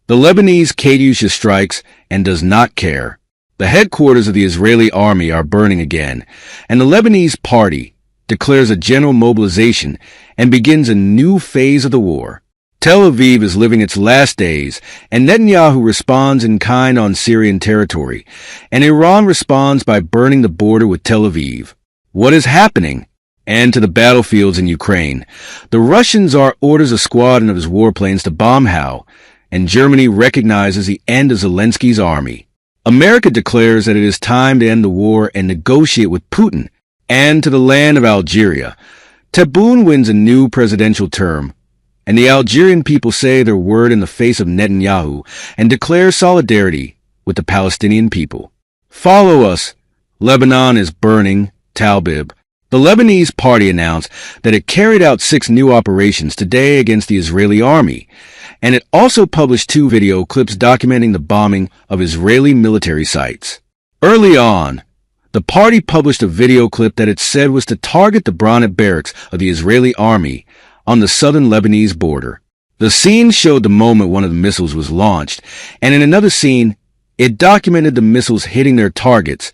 The Lebanese Katyusha strikes and does not care. The headquarters of the Israeli army are burning again, and the Lebanese party declares a general mobilization and begins a new phase of the war. Tel Aviv is living its last days, and Netanyahu responds in kind on Syrian territory, and Iran responds by burning the border with Tel Aviv. What is happening? And to the battlefields in Ukraine. The Russian Tsar orders a squadron of his warplanes to bomb Hou, and Germany recognizes the end of Zelensky's army. America declares that it is time to end the war and negotiate with Putin. And to the land of Algeria. Tebboune wins a new presidential term, and the Algerian people say their word in the face of Netanyahu and declare solidarity with the Palestinian people. Follow us. Lebanon is burning. Tel Aviv. The Lebanese party announced that it carried out 6 new operations today against the Israeli army, and it also published 2 video clips documenting the bombing of Israeli military sites. Early on, the party published a video clip that it said was to target the Branet barracks of the Israeli army on the southern Lebanese border. The scene showed the moment one of the missiles was launched, and in another scene, it documented the missiles hitting their targets,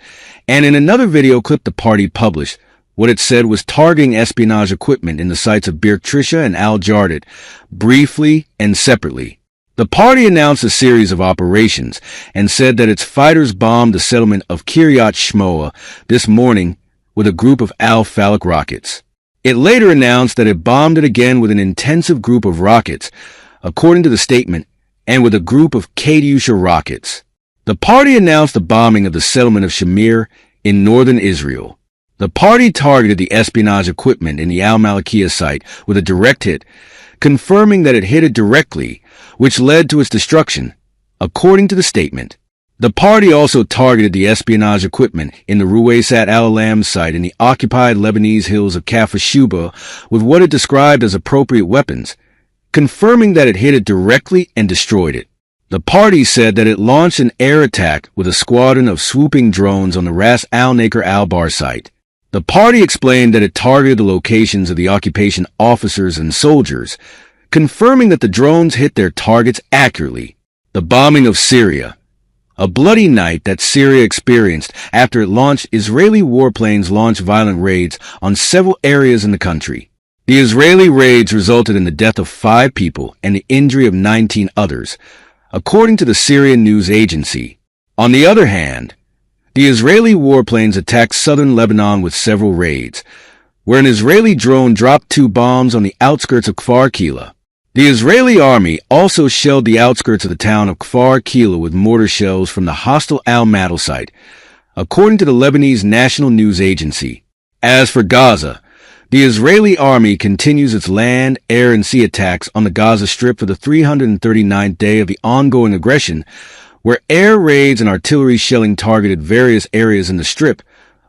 and in another video clip the party published, what it said was targeting espionage equipment in the sites of Bir Trisha and Al Jardid, briefly and separately. The party announced a series of operations and said that its fighters bombed the settlement of Kiryat Shmoa this morning with a group of Al-Falak rockets. It later announced that it bombed it again with an intensive group of rockets, according to the statement, and with a group of Katyusha rockets. The party announced the bombing of the settlement of Shamir in northern Israel. The party targeted the espionage equipment in the Al-Malakiya site with a direct hit, confirming that it hit it directly, which led to its destruction, according to the statement. The party also targeted the espionage equipment in the Ruwaysat al-Alam site in the occupied Lebanese hills of Kafr Shuba with what it described as appropriate weapons, confirming that it hit it directly and destroyed it. The party said that it launched an air attack with a squadron of swooping drones on the Ras al-Nakr al-Bar site. The party explained that it targeted the locations of the occupation officers and soldiers, confirming that the drones hit their targets accurately. The bombing of Syria. A bloody night that Syria experienced after it launched Israeli warplanes launched violent raids on several areas in the country. The Israeli raids resulted in the death of 5 people and the injury of 19 others, according to the Syrian news agency. On the other hand, the Israeli warplanes attacked southern Lebanon with several raids, where an Israeli drone dropped 2 bombs on the outskirts of Kfar Kila. The Israeli army also shelled the outskirts of the town of Kfar Kila with mortar shells from the hostile Al-Madal site, according to the Lebanese national news agency. As for Gaza, the Israeli army continues its land, air, and sea attacks on the Gaza Strip for the 339th day of the ongoing aggression, where air raids and artillery shelling targeted various areas in the Strip,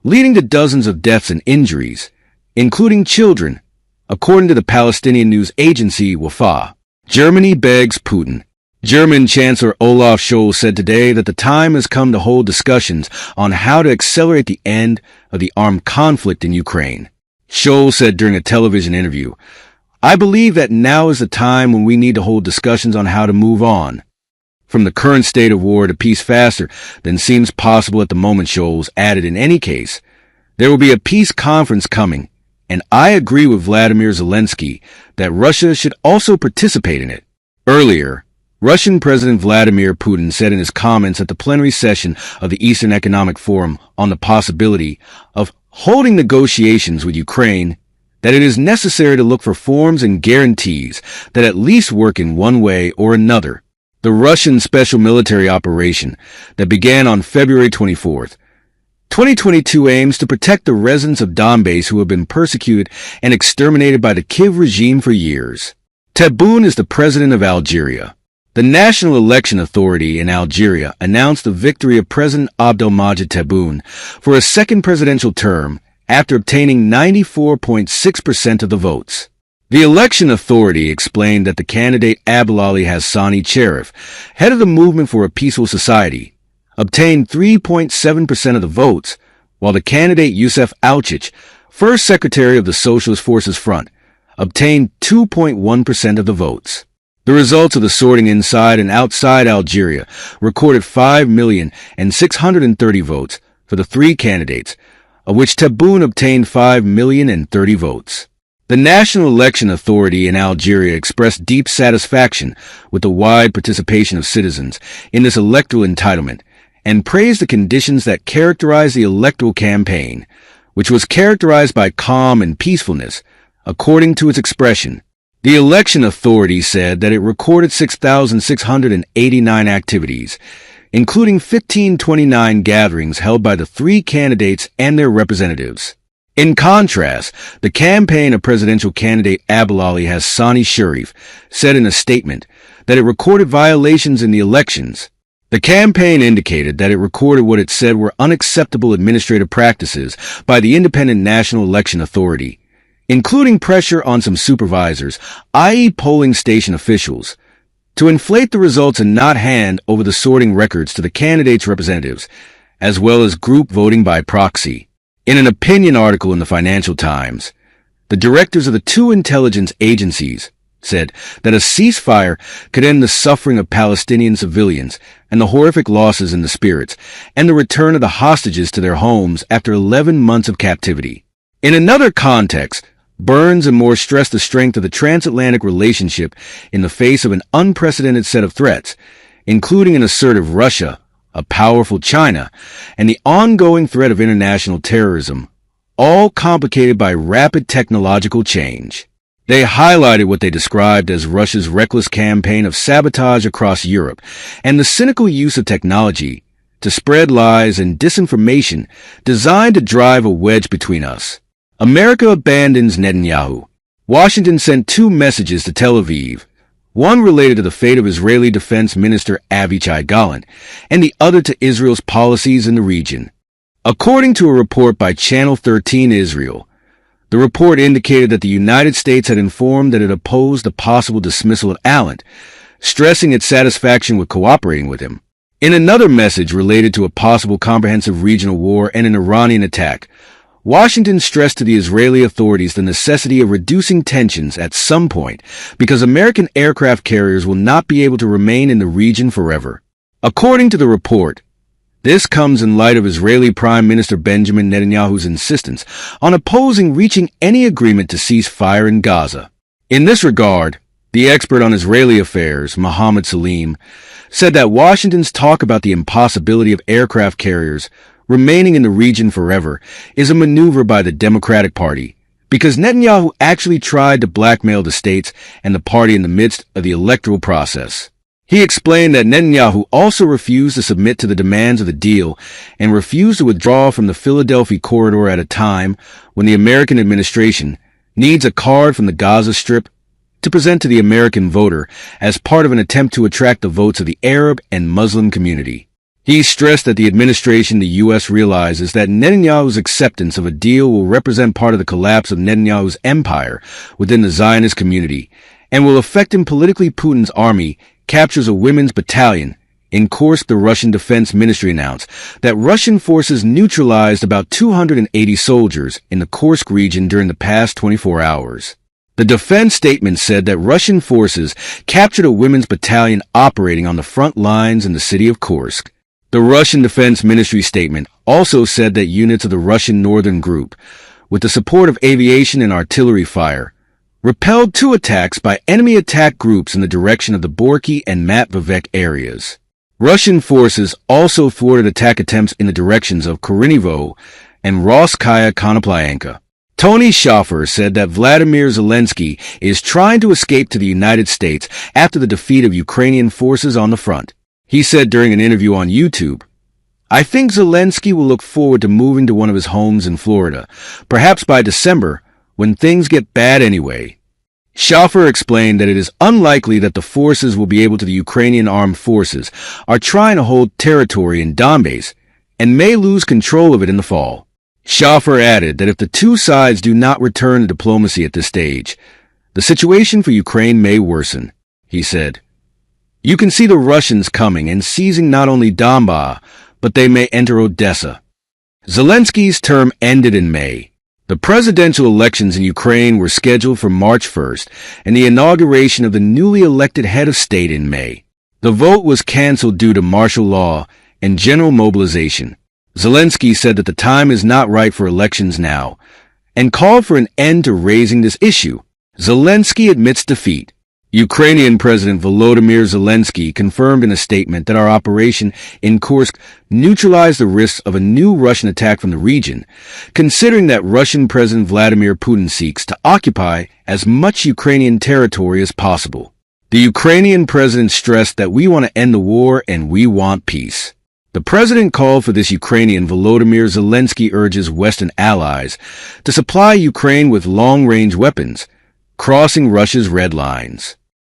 leading to dozens of deaths and injuries, including children, according to the Palestinian news agency Wafa. Germany begs Putin. German Chancellor Olaf Scholz said today that the time has come to hold discussions on how to accelerate the end of the armed conflict in Ukraine. Scholz said during a television interview, "I believe that now is the time when we need to hold discussions on how to move on from the current state of war to peace faster than seems possible at the moment." Scholz added, "In any case, there will be a peace conference coming, and I agree with Vladimir Zelensky that Russia should also participate in it." Earlier, Russian President Vladimir Putin said in his comments at the plenary session of the Eastern Economic Forum on the possibility of holding negotiations with Ukraine that it is necessary to look for forms and guarantees that at least work in one way or another. The Russian special military operation that began on February 24th, 2022 aims to protect the residents of Donbass who have been persecuted and exterminated by the Kiev regime for years. Tebboune is the president of Algeria. The National Election Authority in Algeria announced the victory of President Abdelmadjid Tebboune for a second presidential term after obtaining 94.6% of the votes. The election authority explained that the candidate Abdelali Hassani Cherif, head of the Movement for a Peaceful Society, obtained 3.7% of the votes, while the candidate Youssef Alchich, first secretary of the Socialist Forces Front, obtained 2.1% of the votes. The results of the sorting inside and outside Algeria recorded 5,630,000 votes for the three candidates, of which Tebboune obtained 5,030,000 votes. The National Election Authority in Algeria expressed deep satisfaction with the wide participation of citizens in this electoral entitlement and praised the conditions that characterized the electoral campaign, which was characterized by calm and peacefulness, according to its expression. The election authority said that it recorded 6,689 activities, including 1,529 gatherings held by the three candidates and their representatives. In contrast, the campaign of presidential candidate Abdelali Hassani Sharif said in a statement that it recorded violations in the elections. The campaign indicated that it recorded what it said were unacceptable administrative practices by the Independent National Election Authority, including pressure on some supervisors, i.e. polling station officials, to inflate the results and not hand over the sorting records to the candidates' representatives, as well as group voting by proxy. In an opinion article in the Financial Times, the directors of the two intelligence agencies said that a ceasefire could end the suffering of Palestinian civilians and the horrific losses in the spirits and the return of the hostages to their homes after 11 months of captivity. In another context, Burns and Moore stressed the strength of the transatlantic relationship in the face of an unprecedented set of threats, including an assertive Russia, a powerful China, and the ongoing threat of international terrorism, all complicated by rapid technological change. They highlighted what they described as Russia's reckless campaign of sabotage across Europe and the cynical use of technology to spread lies and disinformation designed to drive a wedge between us. America abandons Netanyahu. Washington sent two messages to Tel Aviv, one related to the fate of Israeli Defense Minister Avichai Gallant, and the other to Israel's policies in the region. According to a report by Channel 13 Israel, the report indicated that the United States had informed that it opposed the possible dismissal of Gallant, stressing its satisfaction with cooperating with him. In another message related to a possible comprehensive regional war and an Iranian attack, Washington stressed to the Israeli authorities the necessity of reducing tensions at some point because American aircraft carriers will not be able to remain in the region forever. According to the report, this comes in light of Israeli Prime Minister Benjamin Netanyahu's insistence on opposing reaching any agreement to cease fire in Gaza. In this regard, the expert on Israeli affairs, Mohammed Salim, said that Washington's talk about the impossibility of aircraft carriers remaining in the region forever is a maneuver by the Democratic Party, because Netanyahu actually tried to blackmail the states and the party in the midst of the electoral process. He explained that Netanyahu also refused to submit to the demands of the deal and refused to withdraw from the Philadelphia corridor at a time when the American administration needs a card from the Gaza Strip to present to the American voter as part of an attempt to attract the votes of the Arab and Muslim community. He stressed that the administration, the U.S., realizes that Netanyahu's acceptance of a deal will represent part of the collapse of Netanyahu's empire within the Zionist community and will affect him politically. Putin's army captures a women's battalion. In Kursk, the Russian Defense Ministry announced that Russian forces neutralized about 280 soldiers in the Kursk region during the past 24 hours. The defense statement said that Russian forces captured a women's battalion operating on the front lines in the city of Kursk. The Russian Defense Ministry statement also said that units of the Russian Northern Group, with the support of aviation and artillery fire, repelled two attacks by enemy attack groups in the direction of the Borky and Matvavek areas. Russian forces also thwarted attack attempts in the directions of Korenivo and Roskaya Konoplyanka. Tony Schaffer said that Vladimir Zelensky is trying to escape to the United States after the defeat of Ukrainian forces on the front. He said during an interview on YouTube, "I think Zelensky will look forward to moving to one of his homes in Florida, perhaps by December, when things get bad anyway." Schaffer explained that it is unlikely that the forces will be able to. The Ukrainian armed forces are trying to hold territory in Donbass and may lose control of it in the fall. Schaffer added that if the two sides do not return to diplomacy at this stage, the situation for Ukraine may worsen. He said, "You can see the Russians coming and seizing not only Donbass, but they may enter Odessa." Zelensky's term ended in May, The presidential elections in Ukraine were scheduled for March 1st and the inauguration of the newly elected head of state in May. The vote was canceled due to martial law and general mobilization. Zelensky said that the time is not right for elections now and called for an end to raising this issue. Zelensky admits defeat. Ukrainian President Volodymyr Zelensky confirmed in a statement that our operation in Kursk neutralized the risks of a new Russian attack from the region, considering that Russian President Vladimir Putin seeks to occupy as much Ukrainian territory as possible. The Ukrainian president stressed that we want to end the war and we want peace. The president called for this. Ukrainian Volodymyr Zelensky urges Western allies to supply Ukraine with long-range weapons, crossing Russia's red lines.